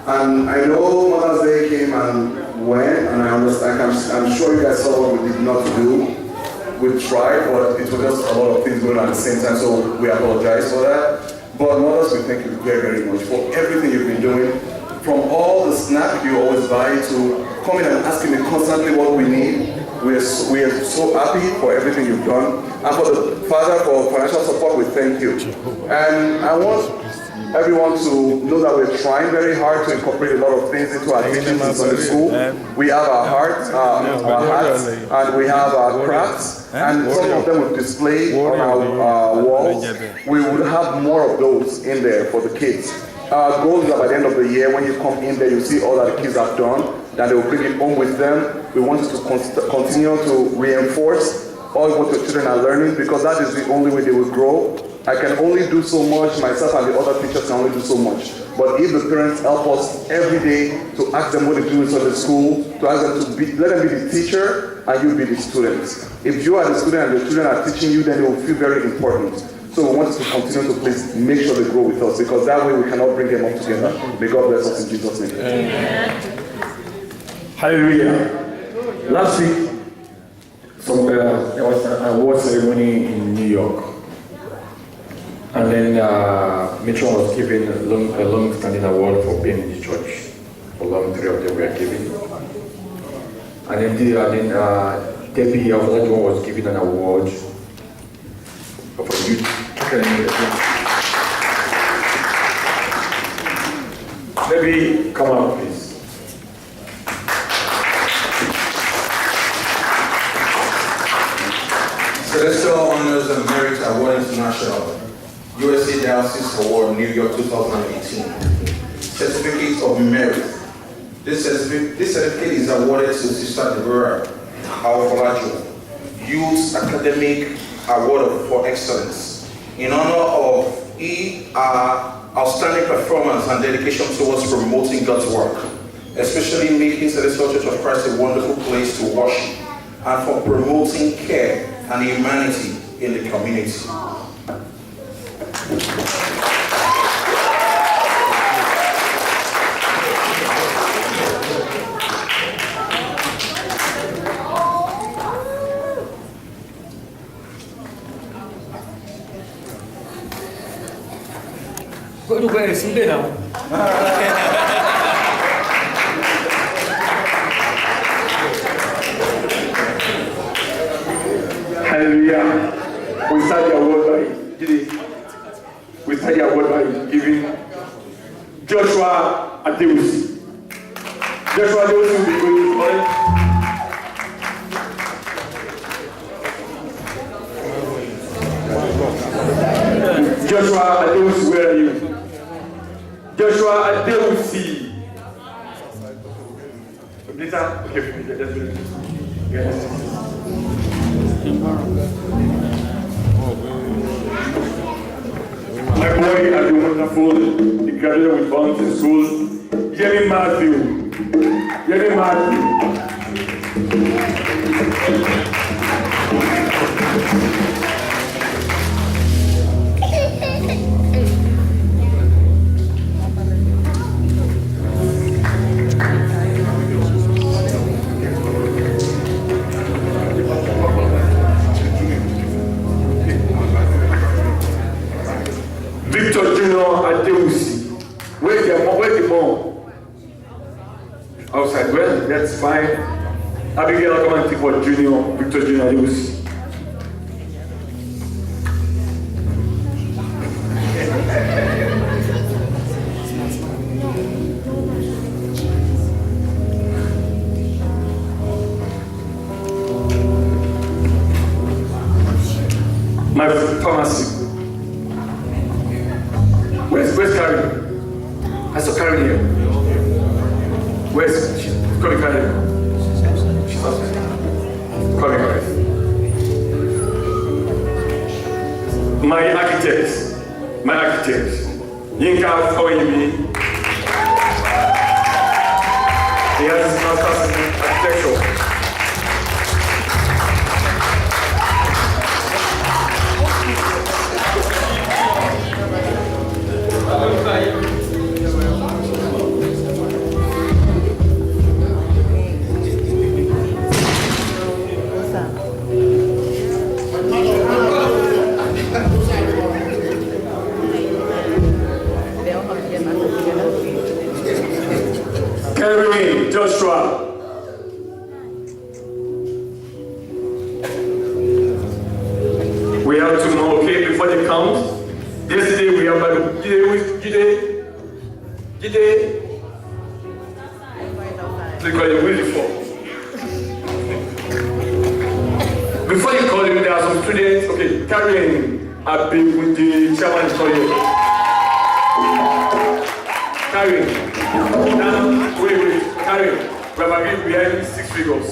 And I know Mother's Day came and went, and I understand. I'm sure you guys saw what we did not do. We tried, but it was just a lot of things going on at the same time, so we apologize for that. But Mothers, we thank you very, very much for everything you've been doing. From all the snack you always buy to coming and asking me constantly what we need. We are so happy for everything you've done. And for the Father, for financial support, we thank you. And I want everyone to know that we're trying very hard to incorporate a lot of things into our teachings in Sunday school. We have our hearts, and we have our crafts, and some of them we've displayed on our walls. We will have more of those in there for the kids. Our goal is that by the end of the year, when you come in there, you see all that the kids have done, that they will bring it home with them. We want you to continue to reinforce all what your children are learning, because that is the only way they will grow. I can only do so much, myself and the other teachers can only do so much. But if the parents help us every day to ask them what they do in Sunday school, to ask them to let them be the teacher and you be the students. If you are the student and the children are teaching you, then they will feel very important. So we want you to continue to please make sure they grow with us, because that way we cannot bring them up together. May God bless us in Jesus' name. Amen. Hallelujah. Last week, there was an award ceremony in New York. And then Mitchell was given a long-standing award for being in the church. For long, 3 of them were given. And then Debbie Alvaladjo was given an award for youth. Debbie, come up, please. Celestial Honors and Merit Award International. USA Diocese Award, New York 2018. Certificate of Merit. This certificate is awarded to Sister Deborah Alvaladjo, Youth Academic Award for Excellence, in honor of her outstanding performance and dedication towards promoting God's work, especially making Celestial Church of Christ a wonderful place to worship, and for promoting care and humanity in the community. Kok lu bayar sudah now? Hallelujah. We start the award by giving Joshua Adewusi. Joshua Adewusi will be going to college. Joshua Adewusi, where are you? Joshua Adewusi. Later, okay, let's do it. Yes. My boy has been wonderful. He graduated with honors in school. Yemi Matthew. Victor Junior Adewusi. Where's the mom? Outside. Well, that's fine. Abigail, come and take for Victor Junior Adewusi. My pharmacy. Where's Karen? I saw Karen here. Where's she? Call me Karen. She's outside. Call me Karen. My architect. Yinka Oyemi. He has his master's in architecture. Kevin Joshua. We have two more, okay, before they count. Yesterday we have Jide. They call him Willie for. Before you call him, there are some students, okay, carrying a big with the chairman for you. Carrying. Now, wait, carrying. We have agreed behind 6 figures.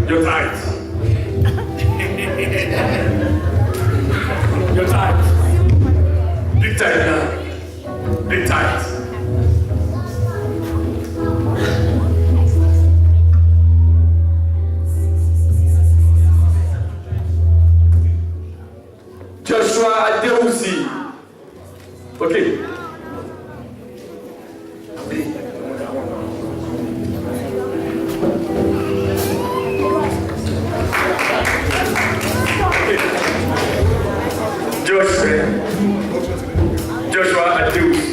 You're tight. You're tight. Big tight now. Big tight. Joshua Adeusi. Okay. Joshua Adeusi.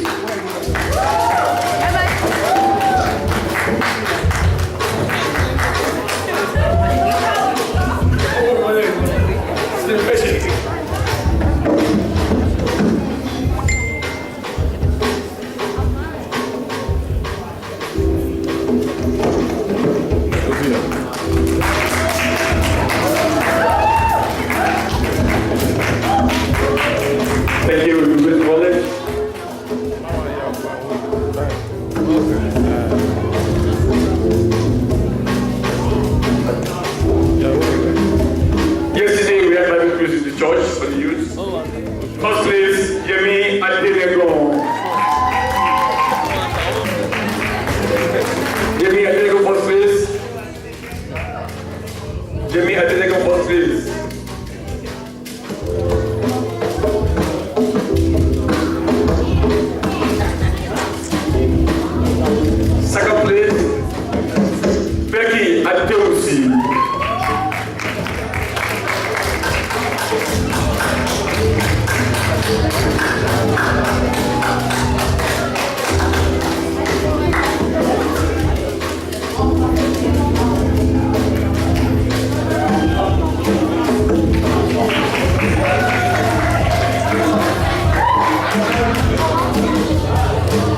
Thank you, Mr. College. Yesterday we had Bible quiz in the church for the youth. First place, Yemi Adenego. Yemi Adenego first place. Yemi Adenego first place. Second place, Becky Adeusi.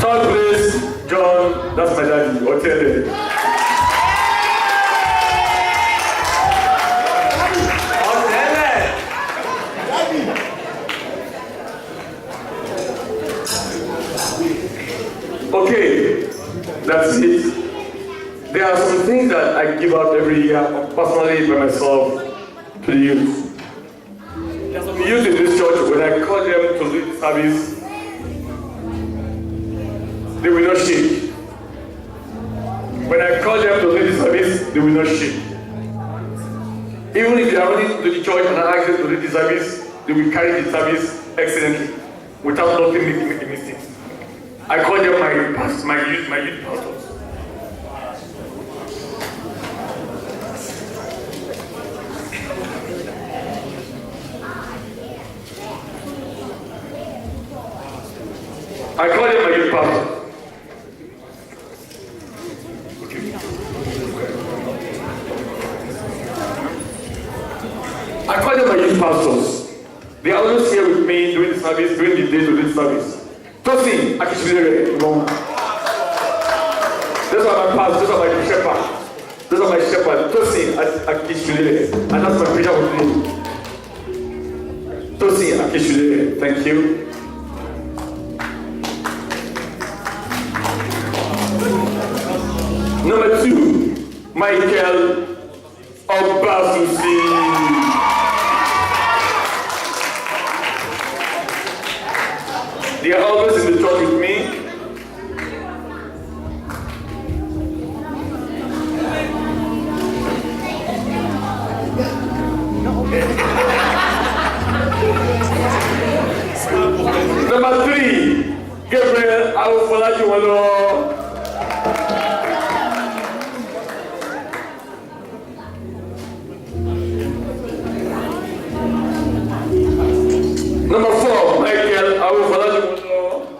Third place, John, that's my daddy, Otele. Okay, that's it. There are some things that I give out every year, personally by myself, to the youth. There are some youth in this church, when I call them to lead the service, they will not shake. When I call them to lead the service, they will not shake. Even if they are only to the church and I ask them to lead the service, they will carry the service excellently, without nothing making mistakes. I call them my youth pastors. I call them my youth pastors. I call them my youth pastors. They are always here with me during the service, during the day to do the service. Tosin Akishilere, those are my pastors, those are my shepherd. Those are my shepherd, Tosin Akishilere. And that's my preacher with me. Tosin Akishilere, thank you. Number 2, Michael Obasusi. They are always in the church with me. Number 3, Gabriel Awofolajuwon. Number 4, Michael Awofolajuwon.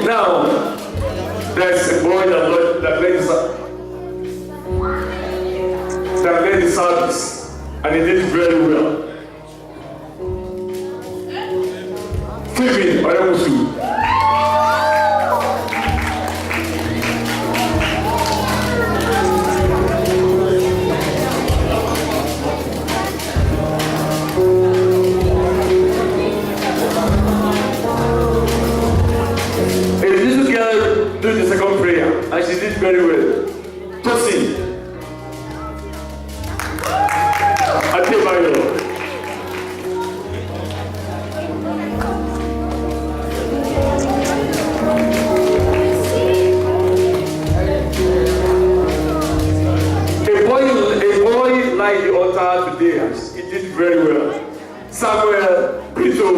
Now, there's a boy that led the service, and he did very well. Stephen Oyemusu. Do the second prayer, and she did very well. Tosin Adebayo. A boy like the altar today, and he did very well. Samuel Brito.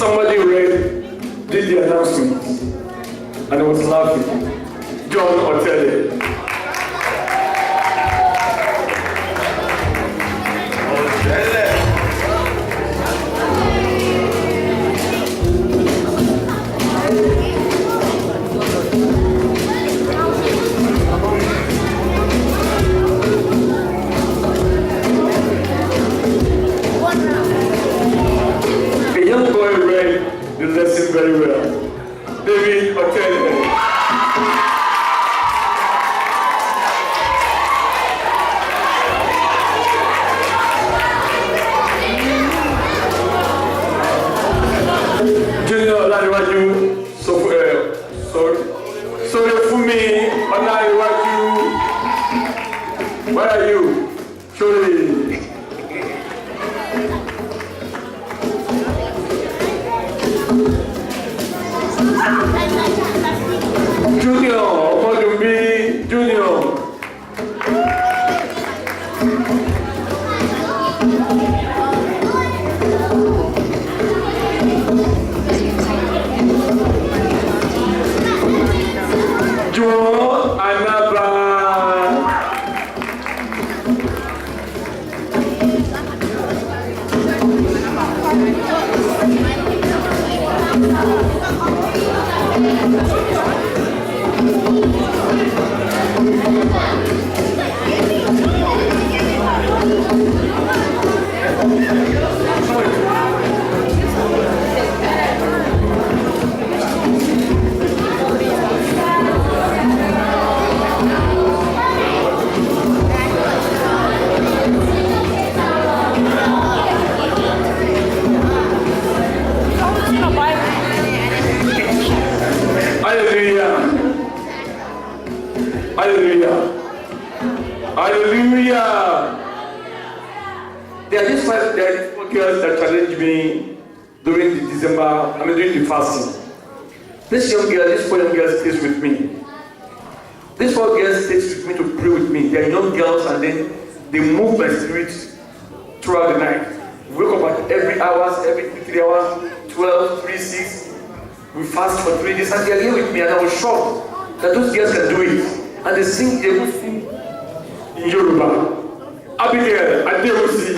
Somebody did the announcement, and I was laughing. John Otele. A young boy read the lesson very well. David Otele. Junior Olaniwaju, sorry Fumi Olaniwaju. Where are you? Sorry. Junior, Omodumbi, Junior. Joe Anaba. Hallelujah. There are these four girls that challenged me during the fasting. These four young girls stays with me. These four girls stays with me to pray with me. They are young girls, and then they move my spirit throughout the night. We wake up at every hours, every 3 hours, 12, 3, 6. We fast for 3 days, and they are here with me, and I was shocked that those girls can do it. And they sing everything in Yoruba. Abigail Adewusi.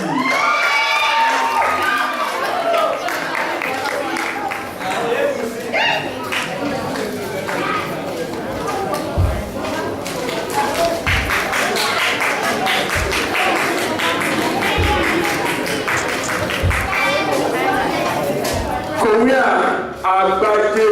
Korea Agbaje.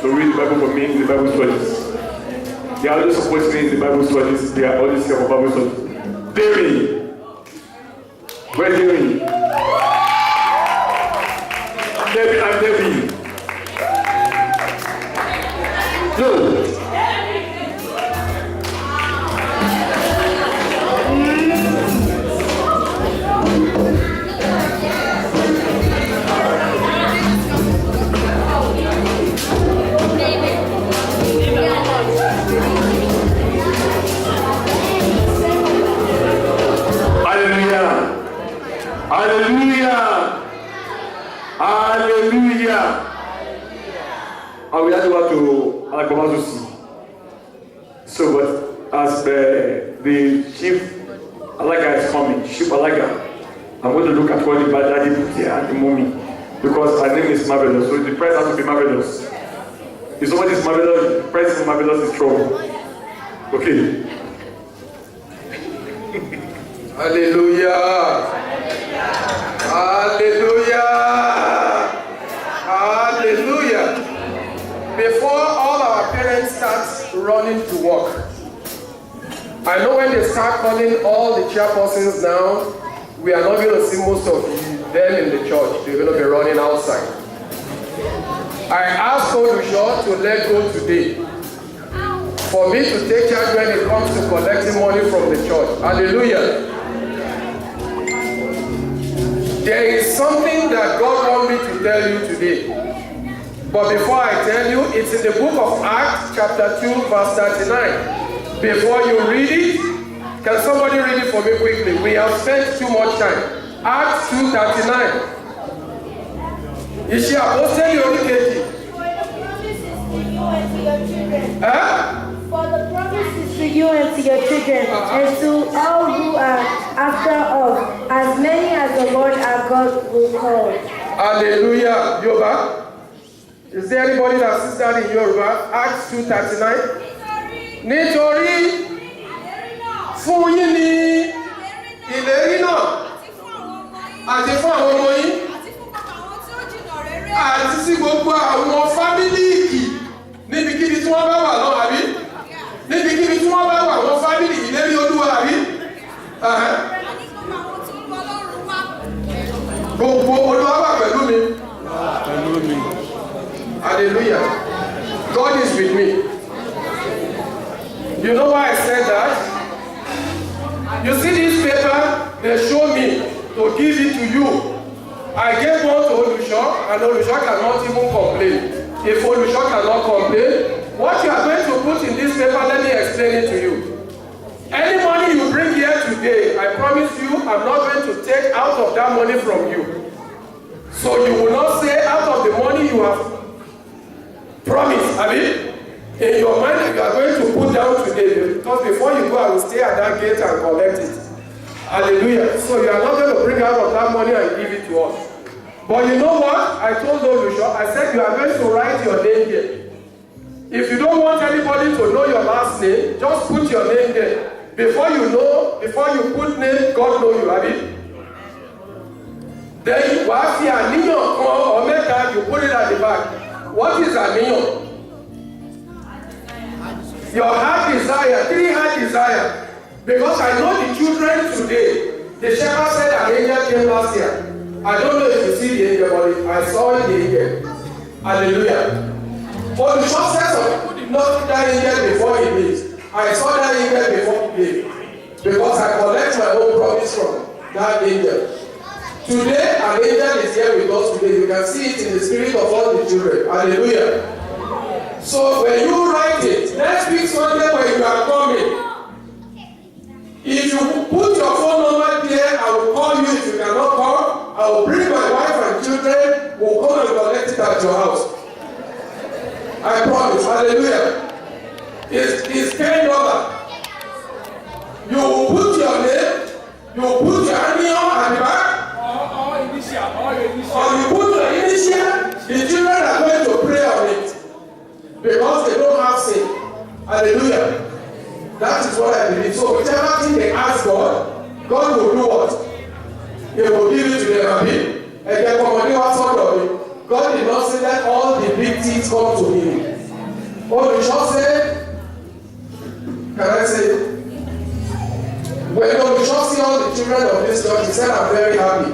to read the Bible for me in the Bible studies. They are always supporting me in the Bible studies. They are always here for Bible studies. David, where's David? David and David. No. Hallelujah! Hallelujah! I will hand over to Alakomazusi. So, but as the chief Alaga is coming, Chief Alaga, I'm going to look at what the Badadi put here at the moment because her name is marvelous. So the price has to be marvelous. If somebody is marvelous, the price is marvelous is trouble. Okay. Hallelujah! Hallelujah! Hallelujah! Before all our parents start running to work, I know when they start calling all the chairpersons now, we are not going to see most of them in the church. They're going to be running outside. I asked Olusho to let go today for me to take charge when it comes to collecting money from the church. Hallelujah! There is something that God wants me to tell you today. But before I tell you, it's in the book of Acts, chapter 2, verse 39. Before you read it, can somebody read it for me quickly? We have spent too much time. Acts 2:39. Is she apostle or Keji? For the promise is to you and to your children, and to all who are after us, as many as the Lord our God will call. Hallelujah. Yoruba. Is there anybody that sees that in Yoruba? Acts 2:39. Nítorí fún yín ni ìlérí náà àti fún àwọn ọmọ yín àti sí gbogbo àwọn fámílì níbikíbi tí wọ́n bá wà lọ àbí níbikíbi tí wọ́n bá wà àwọn fámílì ìlérí Olúwa àbí gbogbo Olúwa wà pẹ̀lú mi. Hallelujah. God is with me. You know why I said that? You see this paper, they show me to give it to you. I gave one to Olusho, and Olusho cannot even complain. If Olusho cannot complain, what you are going to put in this paper, let me explain it to you. Any money you bring here today, I promise you, I'm not going to take out of that money from you. So you will not say out of the money you have promised, I mean, in your mind you are going to put down today, because before you go, I will stay at that gate and collect it. Hallelujah. So you are not going to bring out of that money and give it to us. But you know what? I told Olusho, I said you are going to write your name here. If you don't want anybody to know your last name, just put your name there. Before you put name, God knows you, have it. Then you have the aniyan or meta, you put it at the back. What is aniyan? Your heart desire, 3 heart desire. Because I know the children today, the shepherd said an angel came last year. I don't know if you see the angel, but I saw the angel. Hallelujah. But the short says some people did not see that angel before he leaves. I saw that angel before he leaves. Because I collect my own promise from that angel. Today, an angel is here with us today. You can see it in the spirit of all the children. Hallelujah. So when you write it, next week Sunday when you are coming, if you put your phone number there, I will call you. If you cannot call, I will bring my wife and children, will come and collect it at your house. I promise. Hallelujah. It's $10. You will put your name, you will put your anion at the back, or you put your initial, the children are going to pray on it. Because they don't have sin. Hallelujah. That is what I believe. So whichever thing they ask God, God will do what? He will give it to them. And they come on, God did not say that all the big things come to him. What the church said, can I say, when the church see all the children of this church, he said, I'm very happy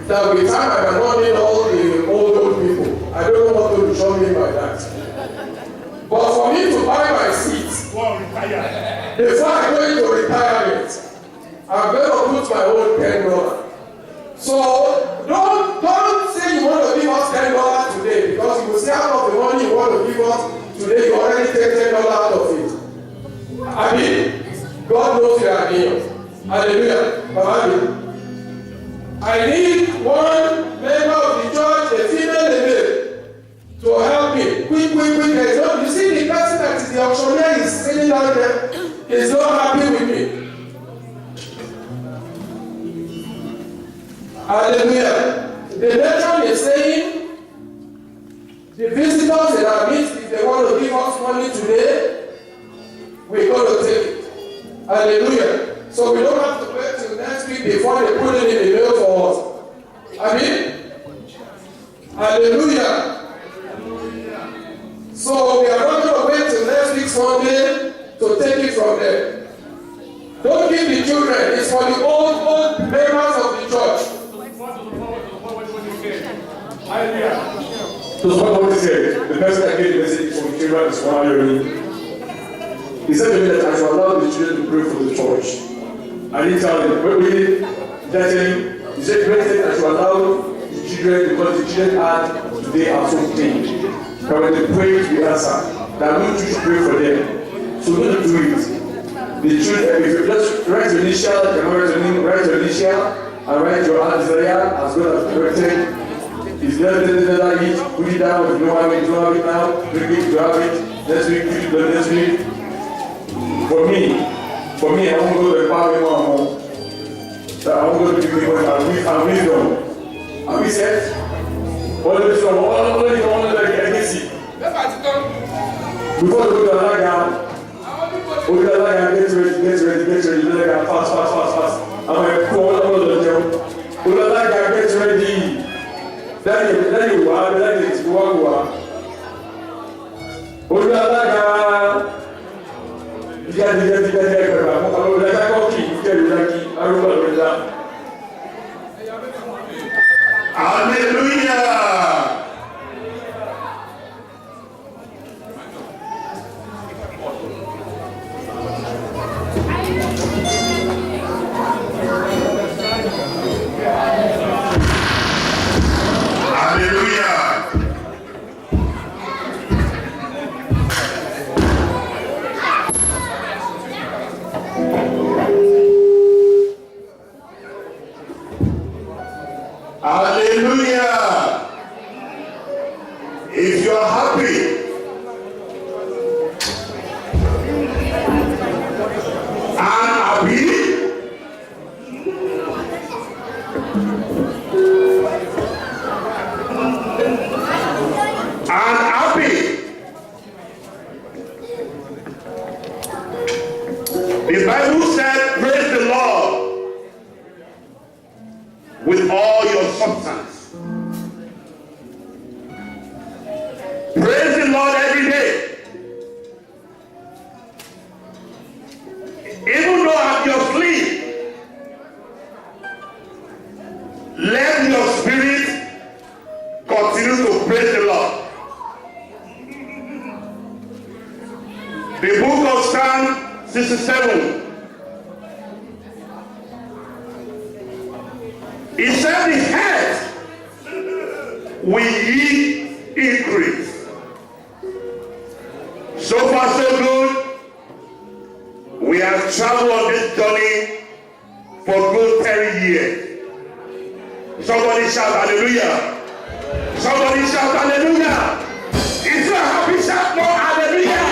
that with time I cannot need all the old people. I don't know what to show me by that. But for me to buy my seat, before I go into retirement, I'm going to put my own $10. So don't say you want to give us $10 today, because you will see out of the money you want to give us today, you already take $10 out of it. I mean, God knows you are near. Hallelujah. I need one member of the church, a female lady, to help me. Quick. You see, the person that is the auctioneer is sitting down there, is not happy with me. Hallelujah. The lecture is saying, the visitors in our midst, if they want to give us money today, we're going to take it. Hallelujah. So we don't have to wait till next week before they put it in the mail for us. Amen. Hallelujah. So we are not going to wait till next week Sunday to take it from them. Don't give the children. It's for the old members of the church. So what he said, the person that gave the message from the children is one year. He said to me that I should allow the children to pray for the church. I didn't tell him, wait, he said, I should allow the children, because the children had today are so clean. But when they pray, we answer. That we should pray for them. So don't do it. The children, if you just write your initial, you can write your initial, and write your heart desire as well as directed. If there's it, put it down. If you don't have it now, bring it, you have it. Next week, put it down next week. For me, I won't go to the power anymore. I won't go to the people and wisdom. Are we set? All the wisdom, all the legacy. Before we go to Alaga, get ready, Alaga, fast. I'm going to call all the gem. Alaga, get ready. Then you are, then it's Wagua. Alaga. Hallelujah. Hallelujah. If you are happy the Bible said, praise the Lord with all your substance. Praise the Lord every day. Even though at your sleep, let your spirit continue to praise the Lord. The book of Psalm 67. It said the head will yield increase. So far so good. We have traveled on this journey for good 30 years. Somebody shout hallelujah. Somebody shout hallelujah. If you're happy, shout more hallelujah.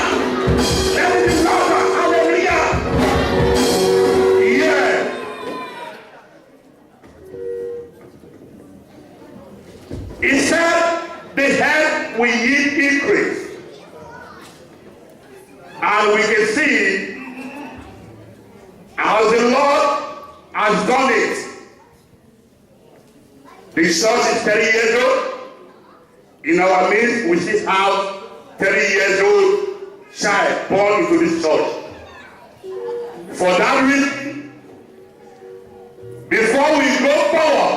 Let it be louder, hallelujah. Yeah. He said the head will yield increase. And we can see how the Lord has done it. The church is 30 years old. In our midst, we still have 3-year-old child born into this church. For that reason, before we go forward,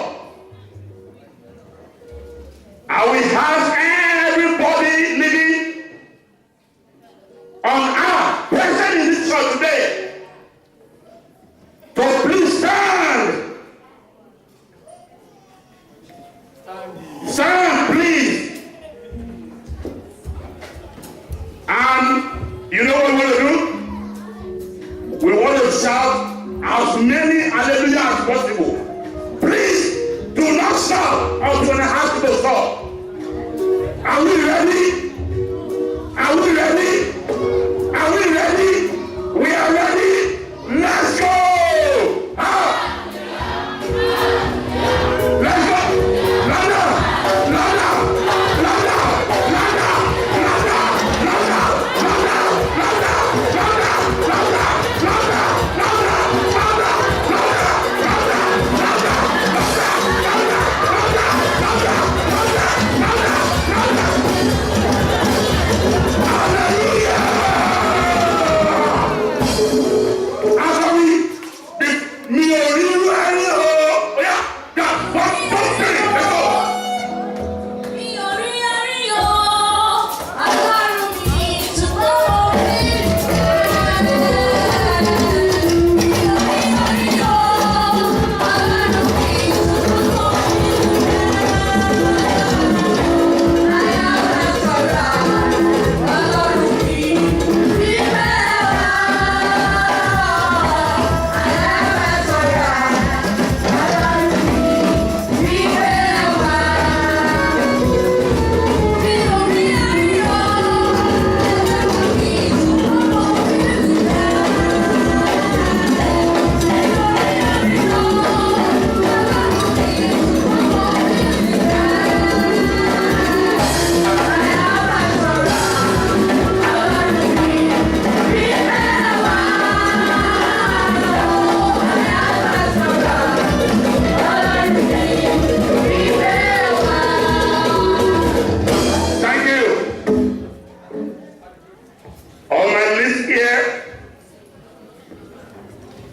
I will have everybody living on earth present in this church today to please stand. Stand, please. And you know what we want to do? We want to shout as many hallelujah as possible. Please do not stop until I ask you to stop. Are we ready? Are we ready? Are we ready? We are ready. Let's go! Ah! Let's go! Landa! Landa! Landa! Landa! Landa! Landa! Landa! Landa! Landa! Landa! Landa!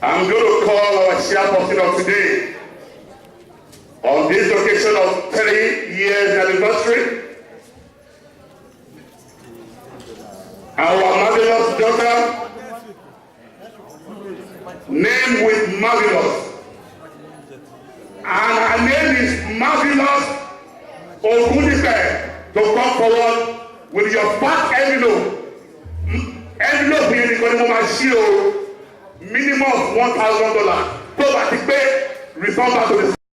I'm going to call our chairperson of today on this occasion of 3 years anniversary. Our marvelous daughter, named with marvelous, and her name is Marvelous Ogunife, to come forward with your fat envelope. Envelope here is going to minimum of $1,000. So that you pay, return back to the